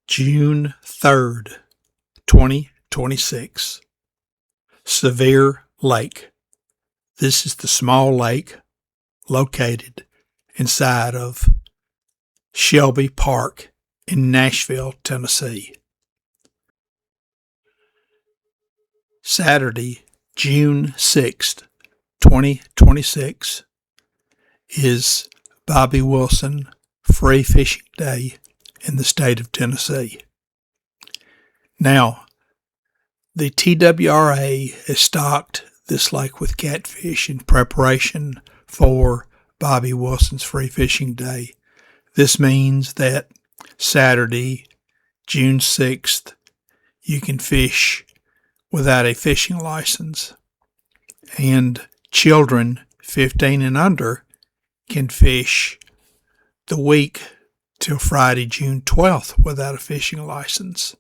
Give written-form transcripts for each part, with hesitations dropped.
June 3rd, 2026. Sevier Lake. This is the small lake located inside of Shelby Park in Nashville, Tennessee. Saturday, June 6th, 2026 is Bobby Wilson Free Fishing Day in the state of Tennessee. Now, the TWRA has stocked this lake with catfish in preparation for Bobby Wilson's Free Fishing Day. This means that Saturday, June 6th, you can fish without a fishing license, and children 15 and under can fish the week till Friday, June 12th without a fishing license.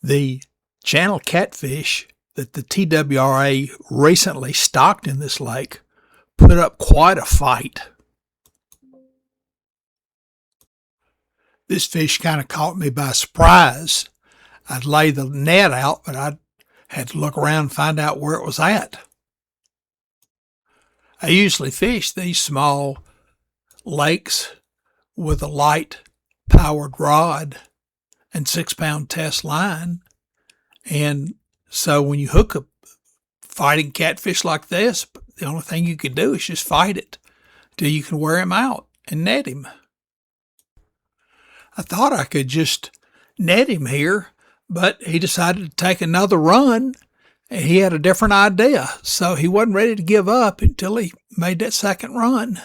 The channel catfish that the TWRA recently stocked in this lake put up quite a fight. This fish kind of caught me by surprise. I'd lay the net out, but I had to look around and find out where it was at. I usually fish these small lakes with a light powered rod and 6-pound test line. And so when you hook a fighting catfish like this, the only thing you can do is just fight it till you can wear him out and net him. I thought I could just net him here, but he decided to take another run. He had a different idea, so he wasn't ready to give up until he made that second run.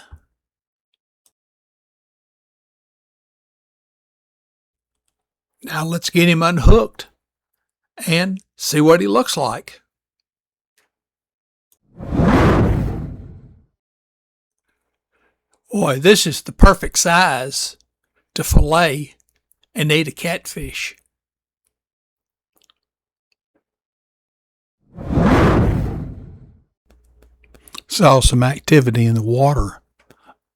Now let's get him unhooked and see what he looks like. Boy, this is the perfect size to fillet and eat a catfish. Saw some activity in the water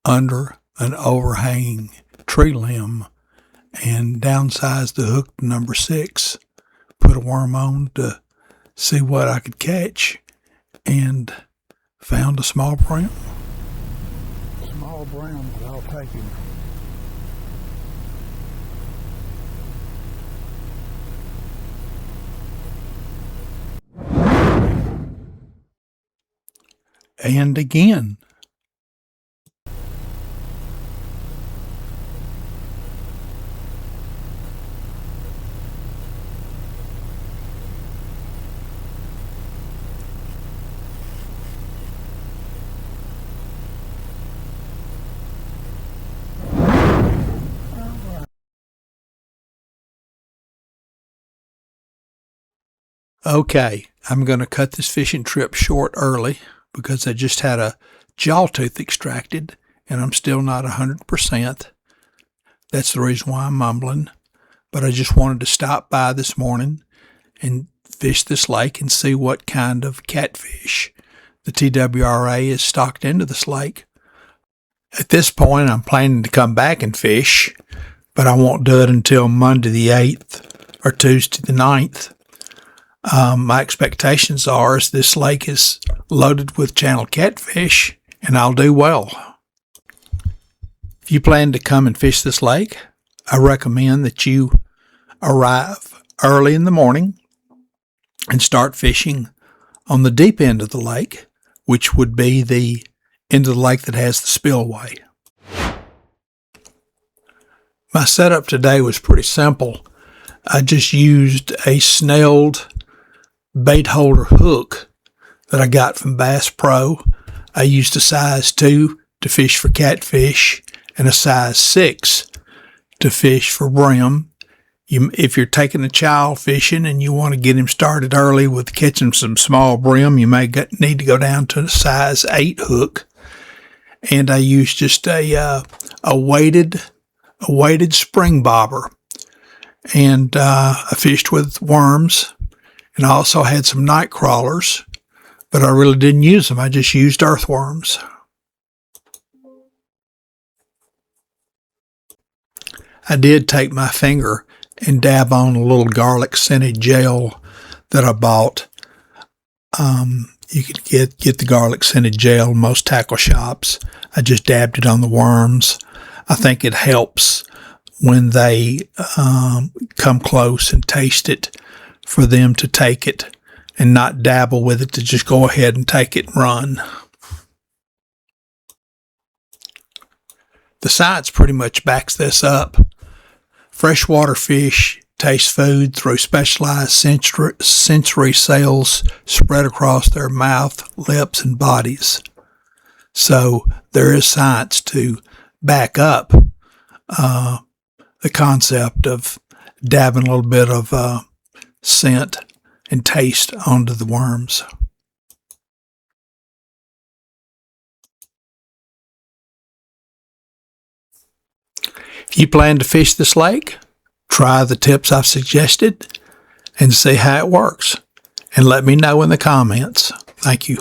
under an overhanging tree limb and downsized the hook to number 6. Put a worm on to see what I could catch and found a small brown. Small brown, but I'll take him. And again. Okay, I'm going to cut this fishing trip short early because I just had a jaw tooth extracted and I'm still not 100%. That's the reason why I'm mumbling. But I just wanted to stop by this morning and fish this lake and see what kind of catfish the TWRA is stocked into this lake. At this point, I'm planning to come back and fish, but I won't do it until Monday the 8th or Tuesday the 9th. My expectations are is this lake is loaded with channel catfish, and I'll do well. If you plan to come and fish this lake, I recommend that you arrive early in the morning and start fishing on the deep end of the lake, which would be the end of the lake that has the spillway. My setup today was pretty simple. I just used a snelled bait holder hook that I got from Bass Pro. I used a size 2 to fish for catfish and a size 6 to fish for brim. If you're taking a child fishing and you want to get him started early with catching some small brim, you may need to go down to a size 8 hook. And I used just a weighted spring bobber. And I fished with worms. And I also had some night crawlers, but I really didn't use them. I just used earthworms. I did take my finger and dab on a little garlic scented gel that I bought. You could get the garlic scented gel in most tackle shops. I just dabbed it on the worms. I think it helps when they come close and taste it for them to take it and not dabble with it, to just go ahead and take it and run. The science pretty much backs this up. Freshwater fish taste food through specialized sensory cells spread across their mouth, lips, and bodies. So there is science to back up the concept of dabbing a little bit of scent and taste onto the worms. If you plan to fish this lake, try the tips I've suggested and see how it works. And let me know in the comments. Thank you.